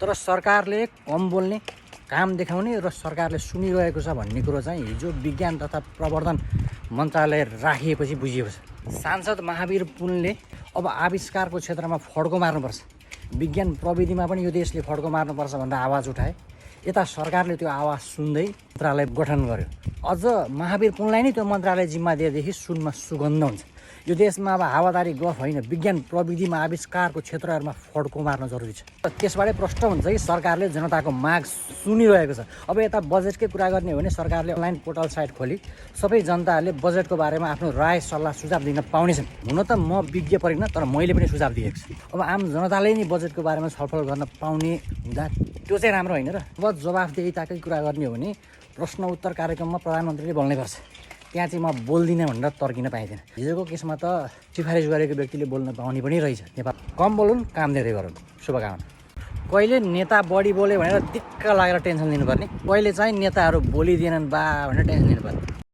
तर सरकारले कम बोल्ने, काम देखाउने र सरकारले सुनिरहेको छ भन्ने कुरो चाहिँ हिजो विज्ञान तथा प्रवर्धन मन्त्रालय राखिएपछि बुझिएको छ। सांसद महावीर पुनले अब आविष्कारको क्षेत्रमा फड्को मार्नुपर्छ, विज्ञान प्रविधिमा पनि यो देशले फड्को मार्नुपर्छ भनेर आवाज उठाए। यता सरकारले त्यो आवाज सुन्दै मन्त्रालय गठन गर्यो। अझ महावीर पुनलाई नै त्यो मन्त्रालय जिम्मा दिएदेखि सुनमा सुगन्ध हुन्छ। यो देशमा अब हावादारी गफ होइन, विज्ञान प्रविधिमा आविष्कारको क्षेत्रहरूमा फड्को मार्न जरुरी छ। त्यसबाटै प्रष्ट हुन्छ कि सरकारले जनताको माग सुनिरहेको छ। अब यता बजेटकै कुरा गर्ने हो भने सरकारले अनलाइन पोर्टल साइट खोली सबै जनताहरूले बजेटको बारेमा आफ्नो राय सल्लाह सुझाव दिन पाउनेछन्। हुन त म विज्ञ परिन, तर मैले पनि सुझाव दिएको छु। अब आम जनताले नै बजेटको बारेमा छलफल गर्न पाउने हुँदा त्यो चाहिँ राम्रो होइन र। अब जवाफदेहिताकै कुरा गर्ने हो भने प्रश्न उत्तर कार्यक्रममा प्रधानमन्त्रीले बोल्नैपर्छ। त्यहाँ चाहिँ म बोल्दिनँ भनेर तर्किन पाइँदैन। हिजोको केसमा त सिफारिस गरेको व्यक्तिले बोल्न पाउने पनि रहेछ। नेपाल कम बोलुन्, काम धेरै गरौँ। शुभकामना। कहिले नेता बढी बोल्यो भनेर दिक्क लागेर टेन्सन लिनुपर्ने, कहिले चाहिँ नेताहरू बोलिदिएनन् बा भनेर टेन्सन लिनुपर्ने।